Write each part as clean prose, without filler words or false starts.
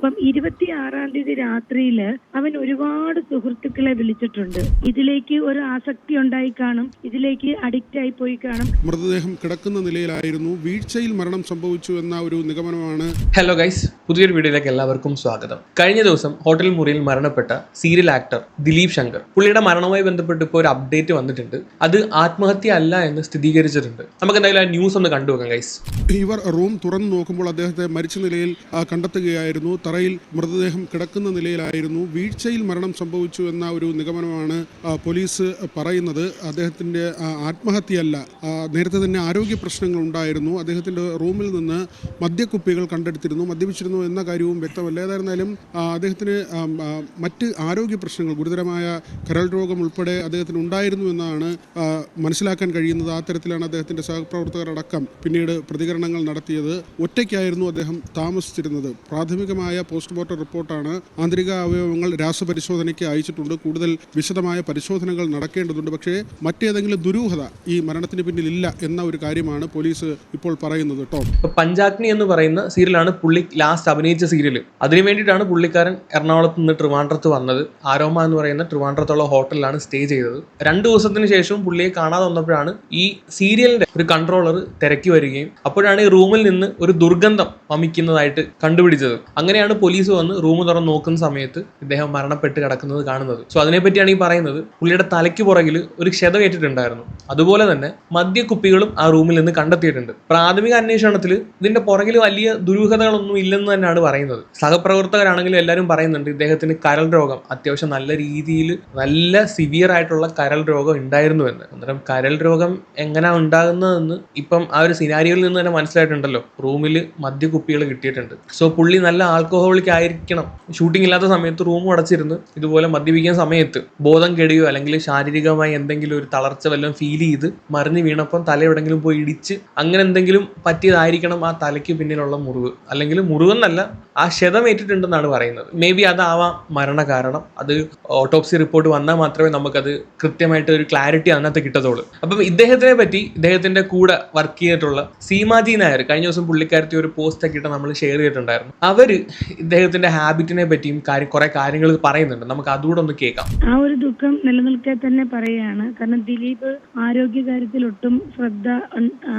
അപ്പം 26-ാം തീയതി രാത്രിയില് അവൻ ഒരുപാട് സുഹൃത്തുക്കളെ വിളിച്ചിട്ടുണ്ട്. ഇതിലേക്ക് ഒരു ആസക്തി ഉണ്ടായി കാണും, ഇതിലേക്ക് അഡിക്റ്റ് ആയി പോയി കാണും. മൃതദേഹം കിടക്കുന്ന നിലയിലായിരുന്നു, വീഴ്ചയിൽ മരണം സംഭവിച്ചു എന്ന ഒരു നിഗമനമാണ്. ഹലോ ഗൈസ്, പുതിയൊരു വീഡിയോയിലേക്ക് എല്ലാവർക്കും സ്വാഗതം. കഴിഞ്ഞ ദിവസം ഹോട്ടൽ മുറിയിൽ മരണപ്പെട്ട സീരിയൽ ആക്ടർ ദിലീപ് ശങ്കർ, പുള്ളിയുടെ മരണവുമായി ബന്ധപ്പെട്ട് ഇപ്പോൾ ഒരു അപ്ഡേറ്റ് വന്നിട്ടുണ്ട്. അത് ആത്മഹത്യ അല്ല എന്ന് സ്ഥിരീകരിച്ചിട്ടുണ്ട്. നമുക്ക് എന്തായാലും ആ ന്യൂസ് ഒന്ന് കണ്ടുവെക്കാം ഗൈസ്. ഇവർ റൂം തുറന്നു നോക്കുമ്പോൾ അദ്ദേഹത്തെ മരിച്ച നിലയിൽ കണ്ടെത്തുകയായിരുന്നു. തറയിൽ മൃതദേഹം കിടക്കുന്ന നിലയിലായിരുന്നു, വീഴ്ചയിൽ മരണം സംഭവിച്ചു എന്ന ഒരു നിഗമനമാണ് പോലീസ് പറയുന്നത്. അദ്ദേഹത്തിന്റെ ആത്മഹത്യയല്ല, നേരത്തെ തന്നെ ആരോഗ്യ പ്രശ്നങ്ങൾ ഉണ്ടായിരുന്നു. അദ്ദേഹത്തിന്റെ റൂമിൽ നിന്ന് മദ്യക്കുപ്പികൾ കണ്ടെടുത്തിരുന്നു, മദ്യപിച്ചിരുന്നു എന്ന കാര്യവും വ്യക്തമല്ല. ഏതായിരുന്നാലും അദ്ദേഹത്തിന് മറ്റ് ആരോഗ്യ പ്രശ്നങ്ങൾ, ഗുരുതരമായ കരൾ രോഗം ഉൾപ്പെടെ അദ്ദേഹത്തിന് ഉണ്ടായിരുന്നു എന്നാണ് മനസ്സിലാക്കാൻ കഴിയുന്നത്. ആ തരത്തിലാണ് അദ്ദേഹത്തിന്റെ സഹപ്രവർത്തകർ അടക്കം പിന്നീട് പ്രതികരണങ്ങൾ നടത്തിയത്. ഒറ്റയ്ക്കായിരുന്നു അദ്ദേഹം താമസിച്ചിരുന്നത്. പ്രാഥമികമായ പോസ്റ്റ്മോർട്ടം റിപ്പോർട്ടാണ്. ആന്തരിക അവയവങ്ങൾ രാസപരിശോധനയ്ക്ക് അയച്ചിട്ടുണ്ട്. കൂടുതൽ വിശദമായ പരിശോധനകൾ നടക്കേണ്ടതുണ്ട്. പക്ഷേ മറ്റേതെങ്കിലും ദുരൂഹത ഈ മരണത്തിന് പിന്നിലില്ല എന്ന ഒരു കാര്യമാണ് പോലീസ് ഇപ്പോൾ പറയുന്നത് കേട്ടോ. പഞ്ചാഗ്നി എന്ന് പറയുന്ന സീരിയലാണ് പുള്ളി ലാസ്റ്റ് അഭിനയിച്ച സീരിയൽ. അതിനു വേണ്ടിയിട്ടാണ് പുള്ളിക്കാരൻ എറണാകുളത്ത് നിന്ന് ട്രിവാൻഡ്രത്ത് വന്നത്. ആരോമ എന്ന് പറയുന്ന ട്രിവാൻഡ്രത്തുള്ള ഹോട്ടലിലാണ് സ്റ്റേ ചെയ്തത്. 2 ദിവസത്തിന് ശേഷം പുള്ളിയെ കാണാതെ വന്നപ്പോഴാണ് ഈ സീരിയലിന്റെ ഒരു കൺട്രോളർ തിരക്കി വരികയും അപ്പോഴാണ് ഈ റൂമിൽ നിന്ന് ഒരു ദുർഗന്ധം വമിക്കുന്നതായിട്ട് കണ്ടുപിടിച്ചത്. അങ്ങനെയാണ് പോലീസ് വന്ന് റൂം തുറന്ന് നോക്കുന്ന സമയത്ത് ഇദ്ദേഹം മരണപ്പെട്ട് കിടക്കുന്നത് കാണുന്നത്. സോ അതിനെപ്പറ്റിയാണ് ഈ പറയുന്നത്. പുള്ളിയുടെ തലയ്ക്ക് പുറകിൽ ഒരു ക്ഷതമേറ്റിട്ടുണ്ടായിരുന്നു. അതുപോലെ തന്നെ മദ്യക്കുപ്പികളും ആ റൂമിൽ നിന്ന് കണ്ടെത്തിയിട്ടുണ്ട്. പ്രാഥമിക അന്വേഷണത്തിൽ ഇതിന്റെ പുറകിൽ വലിയ ദുരൂഹതകളൊന്നും ഇല്ലെന്ന് തന്നെയാണ് പറയുന്നത്. സഹപ്രവർത്തകരാണെങ്കിലും എല്ലാവരും പറയുന്നുണ്ട് ഇദ്ദേഹത്തിന് കരൾ രോഗം, അത്യാവശ്യം നല്ല രീതിയിൽ നല്ല സിവിയർ ആയിട്ടുള്ള കരൾ രോഗം ഉണ്ടായിരുന്നു എന്ന്. അന്നേരം കരൾ രോഗം എങ്ങനെയാണ് ഉണ്ടാകുന്നതെന്ന് ഇപ്പം ആ ഒരു സിനാരിയോയിൽ നിന്ന് തന്നെ മനസ്സിലായിട്ടുണ്ടല്ലോ. റൂമിൽ മദ്യക്കുപ്പികൾ കിട്ടിയിട്ടുണ്ട്. സോ പുള്ളി നല്ല ആൽക്കഹോളിക് ആയിരിക്കണം. ഷൂട്ടിംഗ് ഇല്ലാത്ത സമയത്ത് റൂം അടച്ചിരുന്ന് ഇതുപോലെ മദ്യപിക്കുന്ന സമയത്ത് ബോധം കെടുകയോ അല്ലെങ്കിൽ ശാരീരികമായി എന്തെങ്കിലും ഒരു തളർച്ച വല്ലതും ഫീൽ ചെയ്ത് മറിഞ്ഞ് വീണപ്പം തല എവിടെങ്കിലും പോയി ഇടിച്ച് അങ്ങനെ എന്തെങ്കിലും പറ്റിയതായിരിക്കണം ആ തലയ്ക്ക് പിന്നിലുള്ള മുറിവ്. അല്ലെങ്കിൽ മുറിവെന്നല്ല, ആ ക്ഷതമേറ്റിട്ടുണ്ടെന്നാണ് പറയുന്നത്. മേ ബി അതാവാം മരണകാരണം. അത് ഓട്ടോപ്സി റിപ്പോർട്ട് വന്നാൽ മാത്രമേ നമുക്കത് കൃത്യമായിട്ട് ഒരു ക്ലാരിറ്റി അതിനകത്ത് കിട്ടത്തുള്ളൂ. അപ്പം ഇദ്ദേഹത്തിനെ പറ്റി ഇദ്ദേഹത്തിന്റെ കൂടെ വർക്ക് ചെയ്തിട്ടുള്ള സീമാജി നായർ കഴിഞ്ഞ ദിവസം പുള്ളിക്കാരത്തി ഒരു പോസ്റ്റ് ഒക്കെ ഇട്ട് നമ്മൾ ഷെയർ ചെയ്തിട്ടുണ്ടായിരുന്നു. അവര് ഇദ്ദേഹത്തിന്റെ ഹാബിറ്റിനെ പറ്റിയും കുറെ കാര്യങ്ങൾ പറയുന്നുണ്ട്. നമുക്ക് അതുകൂടെ ഒന്ന് കേൾക്കാം. ആ ഒരു ദുഃഖം നിലനിൽക്കെ തന്നെ പറയുകയാണ്. കാരണം ദിലീപ് ആരോഗ്യകാര്യത്തിൽ ഒട്ടും ശ്രദ്ധ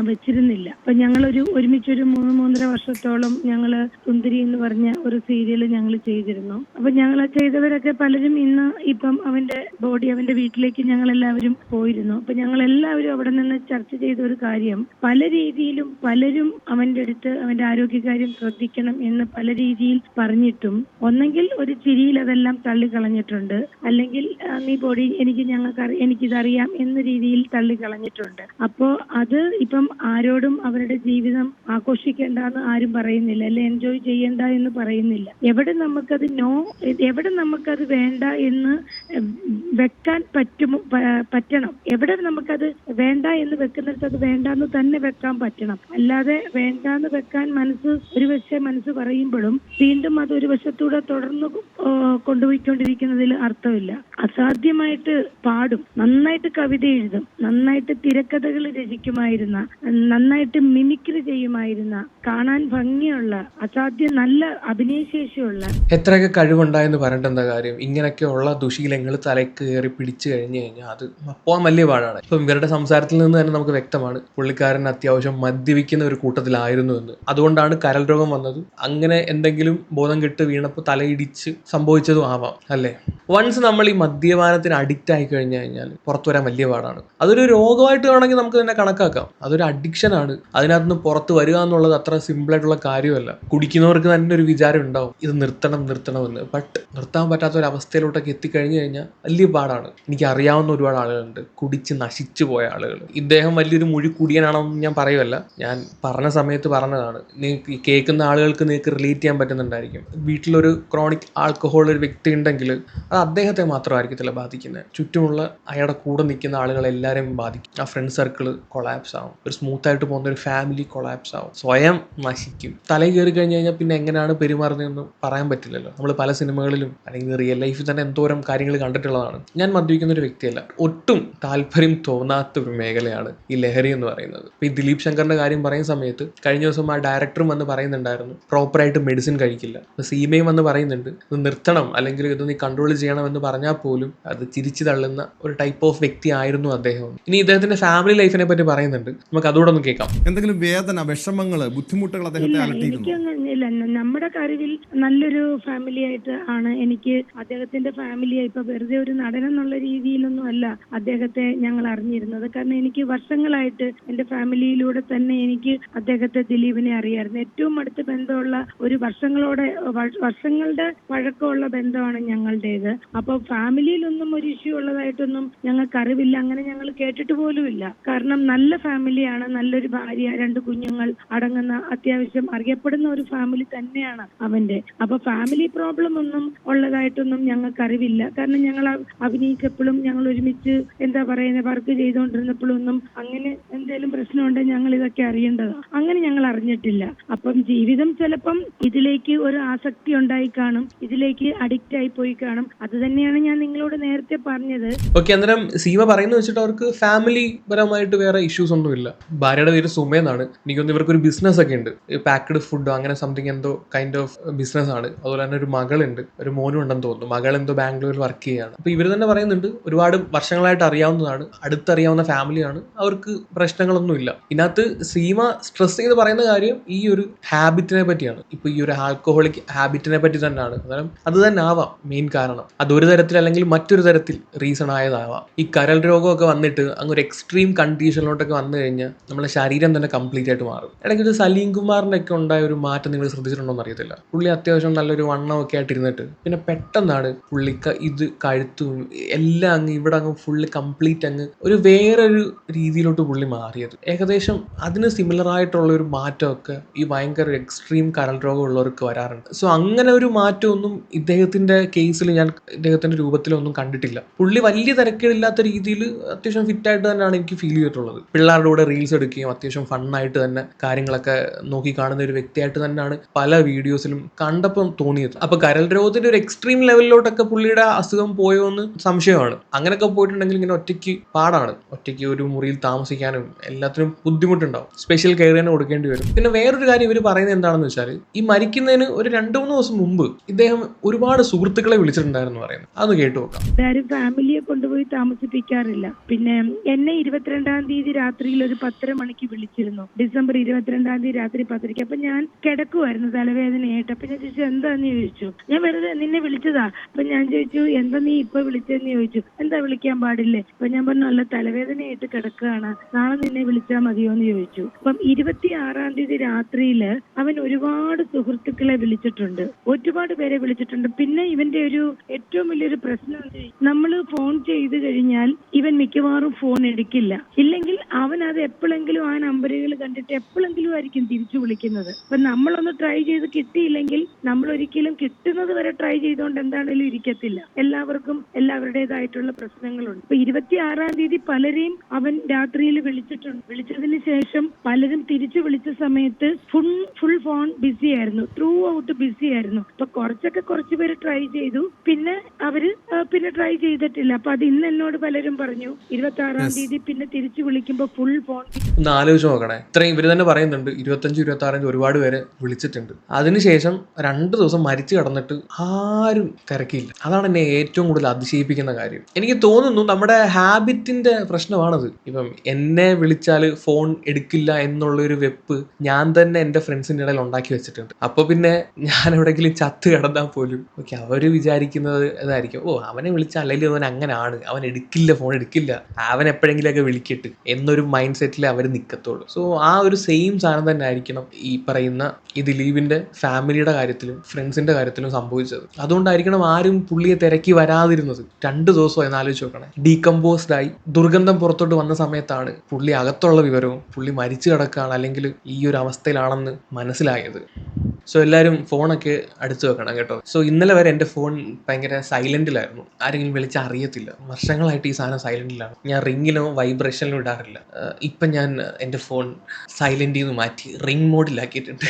വെച്ചിരുന്നില്ല. അപ്പൊ ഞങ്ങളൊരു ഒരുമിച്ചൊരു 3-3.5 വർഷത്തോളം ഞങ്ങള് സുന്ദരി എന്ന് പറഞ്ഞ ഒരു സീരിയല് ഞങ്ങൾ ചെയ്തിരുന്നു. അപ്പൊ ഞങ്ങൾ ചെയ്തവരൊക്കെ പലരും ഇന്ന് ഇപ്പം അവന്റെ ബോഡി അവന്റെ വീട്ടിലേക്ക് ഞങ്ങൾ എല്ലാവരും പോയിരുന്നു. അപ്പൊ ഞങ്ങൾ എല്ലാവരും അവിടെ നിന്ന് ചർച്ച ചെയ്ത ഒരു കാര്യം, പല രീതിയിലും പലരും അവന്റെ അടുത്ത് അവന്റെ ആരോഗ്യകാര്യം ശ്രദ്ധിക്കണം എന്ന് പല രീതിയിൽ പറഞ്ഞിട്ടും ഒന്നെങ്കിൽ ഒരു ചിരിയിൽ അതെല്ലാം തള്ളിക്കളഞ്ഞിട്ടുണ്ട്, അല്ലെങ്കിൽ നീ ബോഡി എനിക്കിതറിയാം എന്ന രീതിയിൽ തള്ളിക്കളഞ്ഞിട്ടുണ്ട്. അപ്പോ അത് ഇപ്പം ആരോടും അവരുടെ ജീവിതം ആഘോഷിക്കേണ്ടെന്ന് ആരും പറയുന്നില്ല, അല്ലെ എൻജോയ് ചെയ്യണ്ട എന്ന് പറയുന്നില്ല. എവിടെ നമുക്കത് വേണ്ട എന്ന് വെക്കാൻ പറ്റണം. എവിടെ നമുക്കത് വേണ്ട എന്ന് വെക്കുന്നിടത്ത് അത് വേണ്ടാന്ന് തന്നെ വെക്കാൻ പറ്റണം. അല്ലാതെ വേണ്ടാന്ന് വെക്കാൻ മനസ്സ് പറയുമ്പോഴും വീണ്ടും അത് ഒരു വശത്തൂടെ തുടർന്ന് കൊണ്ടുപോയിക്കൊണ്ടിരിക്കുന്നതിൽ അർത്ഥമില്ല. അസാധ്യമായിട്ട് പാടും, നന്നായിട്ട് കവിത എഴുതും, നന്നായിട്ട് തിരക്കഥകൾ രചിക്കുമായിരുന്ന, നന്നായിട്ട് മിമിക്രി ചെയ്യുമായിരുന്ന, കാണാൻ ഭംഗിയുള്ള, അസാധ്യം നല്ല അഭിനയശേഷിയുള്ള, എത്രയൊക്കെ കഴിവുണ്ടായെന്ന് പറഞ്ഞിട്ട് എന്താ കാര്യം? ഇങ്ങനെയൊക്കെയുള്ള ദുശീലങ്ങൾ തലയ്ക്ക് കയറി പിടിച്ചു കഴിഞ്ഞു കഴിഞ്ഞാൽ അത് പോകാൻ വലിയ പാടാണ്. ഇപ്പം ഇവരുടെ സംസാരത്തിൽ നിന്ന് തന്നെ നമുക്ക് വ്യക്തമാണ് പുള്ളിക്കാരൻ അത്യാവശ്യം മദ്യപിക്കുന്ന ഒരു കൂട്ടത്തിലായിരുന്നു എന്ന്. അതുകൊണ്ടാണ് കരൾ രോഗം വന്നത്. അങ്ങനെ എന്തെങ്കിലും ബോധം കെട്ട് വീണപ്പോൾ തലയിടിച്ച് സംഭവിച്ചതും ആവാം, അല്ലേ? വൺസ് നമ്മൾ ഈ മദ്യപാനത്തിന് അഡിക്റ്റ് ആയി കഴിഞ്ഞു കഴിഞ്ഞാൽ പുറത്തു വരാൻ വലിയ പാടാണ്. അതൊരു രോഗമായിട്ട് വേണമെങ്കിൽ നമുക്ക് തന്നെ കണക്കാക്കാം. അതൊരു അഡിക്ഷനാണ്. അതിനകത്ത് നിന്ന് പുറത്ത് വരിക എന്നുള്ളത് അത്ര സിമ്പിളായിട്ടുള്ള കാര്യമല്ല. കുടിക്കുന്നവർക്ക് തന്നെ ഒരു വിചാരം ഉണ്ടാവും ഇത് നിർത്തണമെന്ന്. ബട്ട് നിർത്താൻ പറ്റാത്ത ഒരു അവസ്ഥയിലോട്ടൊക്കെ എത്തിക്കഴിഞ്ഞു കഴിഞ്ഞാൽ വലിയ പാടാണ്. എനിക്ക് അറിയാവുന്ന ഒരുപാട് ആളുകളുണ്ട് കുടിച്ച് നശിച്ചു പോയ ആളുകൾ. ഇദ്ദേഹം വലിയൊരു കുടിയനാണെന്ന് ഞാൻ പറയുമല്ല, ഞാൻ പറഞ്ഞ സമയത്ത് പറഞ്ഞതാണ്. നിങ്ങൾക്ക് കേൾക്കുന്ന ആളുകൾക്ക് നിങ്ങൾക്ക് റിലേറ്റ് ചെയ്യാൻ പറ്റുന്നുണ്ടായിരിക്കും. വീട്ടിലൊരു ക്രോണിക് ആൽക്കഹോൾ ഒരു വ്യക്തി ഉണ്ടെങ്കിൽ അത് അദ്ദേഹത്തെ മാത്രമായിരിക്കത്തില്ല ബാധിക്കുന്നത്, ചുറ്റുമുള്ള അയാളുടെ കൂടെ നിൽക്കുന്ന ആളുകളെല്ലാവരെയും ബാധിക്കും. ആ ഫ്രണ്ട് സർക്കിൾ കൊളാപ്സ് ആവും, ഒരു സ്മൂത്തായിട്ട് പോകുന്ന ഒരു ഫാമിലി കൊളാപ്സ് ആവും, സ്വയം നശിക്കും. തലയിൽ കയറി കഴിഞ്ഞ് കഴിഞ്ഞാൽ പിന്നെ എങ്ങനെയാണ് പെരുമാറുന്നതെന്ന് പറയാൻ പറ്റില്ലല്ലോ. നമ്മൾ പല സിനിമകളിലും അല്ലെങ്കിൽ റിയൽ ലൈഫിൽ തന്നെ എന്തോരം കാര്യങ്ങൾ കണ്ടിട്ടുള്ളതാണ്. ഞാൻ മദ്യപിക്കുന്ന ഒരു വ്യക്തിയല്ല, ഒട്ടും താല്പര്യം തോന്നാത്ത ഒരു മേഖലയാണ് ഈ ലഹരി എന്ന് പറയുന്നത്. ഇപ്പോൾ ഈ ദിലീപ് ശങ്കറിന്റെ കാര്യം പറയുന്ന സമയത്ത് കഴിഞ്ഞ ദിവസം ആ ഡയറക്ടറും വന്ന് പറയുന്നുണ്ടായിരുന്നു പ്രോപ്പറായിട്ട് മെഡിസിൻ കഴിക്കുക സമ്മതിക്കില്ല. സീമയും വന്ന് പറയുന്നുണ്ട് ഇത് നിർത്തണം, അല്ലെങ്കിൽ ഇത് നീ കൺട്രോൾ ചെയ്യണം എന്ന് പറഞ്ഞാൽ പോലും അത് തിരിച്ചു തള്ളുന്ന ഒരു ടൈപ്പ് ഓഫ് വ്യക്തി ആയിരുന്നു അദ്ദേഹം. ഇനി ഇദ്ദേഹത്തിന്റെ ഫാമിലി ലൈഫിനെ പറ്റി പറയുന്നുണ്ട്, നമുക്ക് അതുകൂടെ ഒന്ന് കേൾക്കാം. എന്തെങ്കിലും വേദന, വിഷമങ്ങള്, ബുദ്ധിമുട്ടുകൾ അദ്ദേഹത്തെ അലട്ടിയിരുന്നു? എനിക്കല്ല, നമ്മുടെ അറിവിൽ നല്ലൊരു ഫാമിലി ആയിട്ട് ആണ് എനിക്ക് അദ്ദേഹത്തിന്റെ ഫാമിലി. ഇപ്പൊ വെറുതെ ഒരു നടൻ എന്നുള്ള രീതിയിലൊന്നും അല്ല അദ്ദേഹത്തെ ഞങ്ങൾ അറിഞ്ഞിരുന്നത്. കാരണം എനിക്ക് വർഷങ്ങളായിട്ട് എന്റെ ഫാമിലിയിലൂടെ തന്നെ എനിക്ക് അദ്ദേഹത്തെ, ദിലീപിനെ അറിയായിരുന്നു. ഏറ്റവും അടുത്ത ബന്ധമുള്ള ഒരു വർഷങ്ങളുടെ പഴക്കമുള്ള ബന്ധമാണ് ഞങ്ങളുടേത്. അപ്പൊ ഫാമിലിയിലൊന്നും ഒരു ഇഷ്യൂ ഉള്ളതായിട്ടൊന്നും ഞങ്ങൾക്ക് അറിവില്ല, അങ്ങനെ ഞങ്ങൾ കേട്ടിട്ട് പോലുമില്ല. കാരണം നല്ല ഫാമിലിയാണ്, നല്ലൊരു ഭാര്യ, 2 കുഞ്ഞുങ്ങൾ അടങ്ങുന്ന അത്യാവശ്യം അറിയപ്പെടുന്ന ഒരു ഫാമിലി തന്നെയാണ് അവന്റെ. അപ്പൊ ഫാമിലി പ്രോബ്ലം ഒന്നും ഉള്ളതായിട്ടൊന്നും ഞങ്ങൾക്ക് അറിവില്ല. കാരണം ഞങ്ങൾ അഭിനയിച്ചപ്പോഴും ഞങ്ങൾ ഒരുമിച്ച് എന്താ പറയുന്നത് വർക്ക് ചെയ്തുകൊണ്ടിരുന്നപ്പോഴൊന്നും അങ്ങനെ എന്തെങ്കിലും പ്രശ്നമുണ്ടെങ്കിൽ ഞങ്ങൾ ഇതൊക്കെ അറിയേണ്ടതാണ്. അങ്ങനെ ഞങ്ങൾ അറിഞ്ഞിട്ടില്ല. അപ്പം ജീവിതം ചിലപ്പം ഇതിലേക്ക് ഒരു ആസക്തി ഉണ്ടായി കാണും, ഇതിലേക്ക് അഡിക്റ്റ് ആയി പോയി കാണും. അത് തന്നെയാണ് ഞാൻ നിങ്ങളോട് നേരത്തെ പറഞ്ഞത്. ഓക്കെ, അന്നേരം സീമ പറയുന്നത് വെച്ചിട്ട് അവർക്ക് ഫാമിലി പരമായിട്ട് വേറെ ഇഷ്യൂസ് ഒന്നുമില്ല. ഭാര്യയുടെ പേര് സുമേന്നാണ്. എനിക്കൊന്ന് ഇവർക്കൊരു ബിസിനസ് ഒക്കെ ഉണ്ട്, പാക്ഡ് ഫുഡ് അങ്ങനെ സംതിങ് എന്തോ കൈൻഡ് ഓഫ് ബിസിനസ് ആണ്. അതുപോലെ തന്നെ ഒരു മകളുണ്ട്, ഒരു മോനും ഉണ്ടെന്ന് തോന്നുന്നു. മകൾ എന്തോ ബാംഗ്ലൂരിൽ വർക്ക് ചെയ്യുകയാണ്. അപ്പൊ ഇവർ തന്നെ പറയുന്നുണ്ട് ഒരുപാട് വർഷങ്ങളായിട്ട് അറിയാവുന്നതാണ്, അടുത്തറിയാവുന്ന ഫാമിലിയാണ്, അവർക്ക് പ്രശ്നങ്ങളൊന്നുമില്ല. ഇതിനകത്ത് സീമ സ്ട്രെസ് ചെയ്ത് പറയുന്ന കാര്യം ഈ ഒരു ഹാബിറ്റിനെ പറ്റിയാണ്. ഇപ്പൊ ഈ ഒരു ആൽക്കഹോളിക് ഹാബിറ്റിനെ പറ്റി തന്നെയാണ്. അന്നേരം അത് തന്നെ ആവാം മെയിൻ കാരണം. അതൊരു തരത്തിൽ അല്ലെങ്കിൽ മറ്റൊരു തരത്തിൽ റീസൺ ആയതാവാം. ഈ കരൾ രോഗമൊക്കെ വന്നിട്ട് അങ്ങ് ഒരു എക്സ്ട്രീം കണ്ടീഷനിലോട്ടൊക്കെ വന്നു കഴിഞ്ഞാൽ നമ്മുടെ ശരീരം തന്നെ കംപ്ലീറ്റ് ആയിട്ട് മാറും. ഇടയ്ക്ക് ഒരു സലീം കുമാറിന്റെ ഒക്കെ ഉണ്ടായ ഒരു മാറ്റം നിങ്ങൾ ശ്രദ്ധിച്ചിട്ടുണ്ടോ എന്ന് അറിയത്തില്ല. പുള്ളി അത്യാവശ്യം നല്ലൊരു വണ്ണമൊക്കെ ആയിട്ടിരുന്നിട്ട് പിന്നെ പെട്ടെന്നാണ് പുള്ളിക്ക് ഇത് കഴുത്തും എല്ലാം അങ്ങ് ഇവിടെ അങ്ങ് ഫുള്ള് കംപ്ലീറ്റ് അങ്ങ് ഒരു വേറൊരു രീതിയിലോട്ട് പുള്ളി മാറിയത്. ഏകദേശം അതിന് സിമിലർ ആയിട്ടുള്ള ഒരു മാറ്റമൊക്കെ ഈ ഭയങ്കര എക്സ്ട്രീം കരൾ രോഗമുള്ളവർക്ക് വരാറുണ്ട്. സോ അങ്ങനെ ഒരു മാറ്റമൊന്നും ഇദ്ദേഹത്തിന്റെ കേസിൽ ഞാൻ ഇദ്ദേഹത്തിന്റെ രൂപത്തിലൊന്നും കണ്ടിട്ടില്ല. പുള്ളി വലിയ തിരക്കേടില്ലാത്ത രീതിയിൽ അത്യാവശ്യം ഫിറ്റായിട്ട് തന്നെയാണ് എനിക്ക് ഫീൽ ചെയ്തിട്ടുള്ളത്. പിള്ളേരുടെ കൂടെ റീൽസ് എടുക്കുകയും അത്യാവശ്യം ഫണ്ണായിട്ട് തന്നെ കാര്യങ്ങളൊക്കെ നോക്കി കാണുന്ന ഒരു വ്യക്തിയായിട്ട് തന്നെയാണ് പല വീഡിയോസിലും കണ്ടപ്പം തോന്നിയത്. അപ്പൊ കരൾ രോഗത്തിന്റെ ഒരു എക്സ്ട്രീം ലെവലിലോട്ടൊക്കെ പുള്ളിയുടെ അസുഖം പോയോ എന്ന് സംശയമാണ്. അങ്ങനെയൊക്കെ പോയിട്ടുണ്ടെങ്കിൽ ഇങ്ങനെ ഒറ്റയ്ക്ക് പാടാണ്, ഒറ്റയ്ക്ക് ഒരു മുറിയിൽ താമസിക്കാനും എല്ലാത്തിനും ബുദ്ധിമുട്ടുണ്ടാവും. സ്പെഷ്യൽ കെയർ തന്നെ കൊടുക്കേണ്ടി വരും. പിന്നെ വേറൊരു കാര്യം ഇവർ പറയുന്നത് എന്താണെന്ന് വെച്ചാൽ ഈ മരിക്കുന്നതിന് ഒരു 2-3 ദിവസം മുമ്പ് ഇദ്ദേഹം ഒരുപാട് സുഹൃത്തുക്കളെ വിളിച്ചിട്ടുണ്ടായിരുന്നു പറയുന്നത്. അതൊന്ന് കേട്ടു നോക്കാം. ആരും ഫാമിലിയെ കൊണ്ടുപോയി താമസിപ്പിക്കാറില്ല. പിന്നെ എന്നെ 22-ാം തീയതി രാത്രിയിൽ ഒരു 10:30 മണിക്ക് വിളിച്ചിരുന്നു. ഡിസംബർ 22-ാം തീയതി രാത്രി 10:30. അപ്പൊ ഞാൻ കിടക്കുമായിരുന്നു തലവേദനയായിട്ട്. അപ്പൊ ഞാൻ ചോദിച്ചു എന്താന്ന് ചോദിച്ചു. ഞാൻ വെറുതെ നിന്നെ വിളിച്ചതാ. അപ്പൊ ഞാൻ ചോദിച്ചു എന്താ നീ ഇപ്പൊ വിളിച്ചതെന്ന് ചോദിച്ചു. എന്താ വിളിക്കാൻ പാടില്ലേ? അപ്പൊ ഞാൻ പറഞ്ഞു നല്ല തലവേദനയായിട്ട് കിടക്കുകയാണ്, നാളെ നിന്നെ വിളിച്ചാൽ മതിയോ എന്ന് ചോദിച്ചു. അപ്പം 26-ാം തീയതി രാത്രിയില് അവൻ ഒരുപാട് സുഹൃത്തുക്കളെ വിളിച്ചിട്ടുണ്ട്, ഒരുപാട് പേരെ വിളിച്ചിട്ടുണ്ട്. പിന്നെ ഇവന്റെ ഒരു ഏറ്റവും വലിയൊരു പ്രശ്നം നമ്മൾ ഫോൺ ചെയ്ത് കഴിഞ്ഞാൽ ഇവൻ മിക്കവാറും ഫോൺ എടുക്കില്ല. ഇല്ലെങ്കിൽ അവൻ അത് എപ്പോഴെങ്കിലും ആ നമ്പറുകൾ കണ്ടിട്ട് എപ്പോഴെങ്കിലും ആയിരിക്കും തിരിച്ചു വിളിക്കുന്നത്. അപ്പൊ നമ്മളൊന്ന് ട്രൈ ചെയ്ത് കിട്ടിയില്ലെങ്കിൽ നമ്മൾ ഒരിക്കലും കിട്ടുന്നത് വരെ ട്രൈ ചെയ്തുകൊണ്ട് എന്താണെങ്കിലും ഇരിക്കത്തില്ല. എല്ലാവർക്കും എല്ലാവരുടേതായിട്ടുള്ള പ്രശ്നങ്ങളുണ്ട്. ഇപ്പൊ 26-ാം തീയതി പലരെയും അവൻ രാത്രിയിൽ വിളിച്ചിട്ടുണ്ട്. വിളിച്ചതിന് ശേഷം പലരും തിരിച്ചു വിളിച്ച സമയത്ത് ഫുൾ ഫോൺ ബിസി ആയിരുന്നു, ത്രൂ ഔട്ട് ബിസി ആയിരുന്നു. അപ്പൊ കുറച്ച് പേര് ട്രൈ ചെയ്തു, പിന്നെ അവര് ട്രൈ ചെയ്തിട്ടില്ല. അപ്പൊ അത് ഇന്ന് എന്നോട് പലരും പറഞ്ഞു 26-ാം തീയതി പിന്നെ തിരിച്ചു വിളിക്കുമ്പോ ഫുൾ ഫോൺ. ഒന്ന് ആലോചിച്ച് നോക്കണേ, ഇത്രയും ഇവർ തന്നെ പറയുന്നുണ്ട് 25-26 ഒരുപാട് പേരെ വിളിച്ചിട്ടുണ്ട്. അതിനുശേഷം 2 ദിവസം മരിച്ചു കിടന്നിട്ട് ആരും തിരക്കിയില്ല. അതാണ് എന്നെ ഏറ്റവും കൂടുതൽ അതിശയിപ്പിക്കുന്ന കാര്യം. എനിക്ക് തോന്നുന്നു നമ്മുടെ ഹാബിറ്റിന്റെ പ്രശ്നമാണത്. ഇപ്പം എന്നെ വിളിച്ചാൽ ഫോൺ എടുക്കില്ല എന്നുള്ളൊരു വെപ്പ് ഞാൻ തന്നെ എൻ്റെ ഫ്രണ്ട്സിൻ്റെ ഇടയിൽ ഉണ്ടാക്കി വെച്ചിട്ടുണ്ട്. അപ്പൊ പിന്നെ ഞാൻ എവിടെയെങ്കിലും ചത്ത് കിടന്നാൽ പോലും ഓക്കെ അവര് വിചാരിക്കുന്നത് ഇതായിരിക്കും, ഓ അവനെ വിളിച്ചാൽ അല്ലെങ്കിൽ അവൻ അങ്ങനെയാണ്, അവൻ എടുക്കില്ല, ഫോൺ എടുക്കില്ല, അവൻ എപ്പോഴെങ്കിലുമൊക്കെ വിളിക്കട്ട് എന്നൊരു മൈൻഡ് സെറ്റിൽ അവർ നിൽക്കത്തുള്ളൂ. സോ ആ ഒരു സെയിം സാധനം തന്നെ ആയിരിക്കണം ഈ പറയുന്ന ഈ ദിലീപിന്റെ ഫാമിലിയുടെ കാര്യത്തിലും ഫ്രണ്ട്സിന്റെ കാര്യത്തിലും സംഭവിച്ചത്. അതുകൊണ്ടായിരിക്കണം ആരും പുള്ളിയെ തിരക്കി വരാതിരുന്നത്. 2 ദിവസമായി ആലോചിച്ച് നോക്കണേ. ഡീകമ്പോസ്ഡ് ആയി ദുർഗന്ധം പുറത്തോട്ട് വന്ന സമയത്താണ് പുള്ളി അകത്തുള്ള വിവരവും പുള്ളി മരിച്ചു കിടക്കുകയാണ് അല്ലെങ്കിൽ ഈ ഒരു അവസ്ഥയിലാണെന്ന് മനസ്സിലായത്. സോ എല്ലാവരും ഫോണൊക്കെ അടുത്ത് വെക്കണം കേട്ടോ. സോ ഇന്നലെ വരെ എൻ്റെ ഫോൺ ഭയങ്കര സൈലൻറ്റിലായിരുന്നു, ആരെങ്കിലും വിളിച്ചാൽ അറിയത്തില്ല. വർഷങ്ങളായിട്ട് ഈ സാധനം സൈലൻറ്റിലാണ്. ഞാൻ റിങ്ങിലോ വൈബ്രേഷനിലോ ഇടാറില്ല. ഇപ്പം ഞാൻ എൻ്റെ ഫോൺ സൈലൻറ്റിൽ നിന്ന് മാറ്റി റിംഗ് മോഡിലാക്കിയിട്ടുണ്ട്.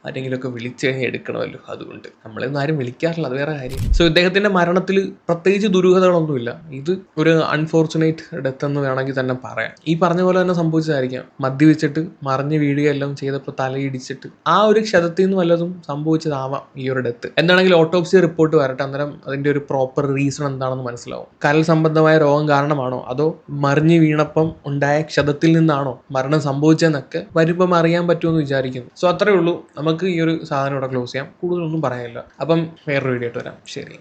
ആരെങ്കിലുമൊക്കെ വിളിച്ചു കഴിഞ്ഞാൽ എടുക്കണമല്ലോ, അതുകൊണ്ട് നമ്മളൊന്നും ആരും വിളിക്കാറില്ല, അത് വേറെ കാര്യം. സോ ഇദ്ദേഹത്തിൻ്റെ മരണത്തിൽ പ്രത്യേകിച്ച് ദുരൂഹതകളൊന്നുമില്ല. ഇത് ഒരു അൺഫോർച്ചുനേറ്റ് ഡെത്ത് എന്ന് വേണമെങ്കിൽ തന്നെ പറയാം. ഈ പറഞ്ഞ പോലെ തന്നെ സംഭവിച്ചതായിരിക്കാം. മദ്യപിച്ചിട്ട് മറിഞ്ഞ് വീഴുകയെല്ലാം ചെയ്തപ്പോൾ തലയിടിച്ചിട്ട് ആ ഒരു ക്ഷതത്തിൽ നിന്ന് വല്ലതും സംഭവിച്ചതാവാം ഈ ഒരു ഡെത്ത്. എന്താണെങ്കിലും ഓട്ടോപ്സി റിപ്പോർട്ട് വരട്ടെ, അന്നേരം അതിൻ്റെ ഒരു പ്രോപ്പർ റീസൺ എന്താണെന്ന് മനസ്സിലാവും. കരൾ സംബന്ധമായ രോഗം കാരണമാണോ അതോ മറിഞ്ഞ് വീണപ്പം ഉണ്ടായ ക്ഷതത്തിൽ നിന്നാണോ മരണം സംഭവിച്ചതെന്നൊക്കെ വരുമ്പം അറിയാൻ പറ്റുമെന്ന് വിചാരിക്കുന്നു. സോ അത്രേ ഉള്ളൂ. നമുക്ക് ഈ ഒരു സാധനം ഇവിടെ ക്ലോസ് ചെയ്യാം. കൂടുതലൊന്നും പറയാനില്ല. അപ്പം വേറൊരു വീഡിയോ ആയിട്ട് വരാം. ശരി.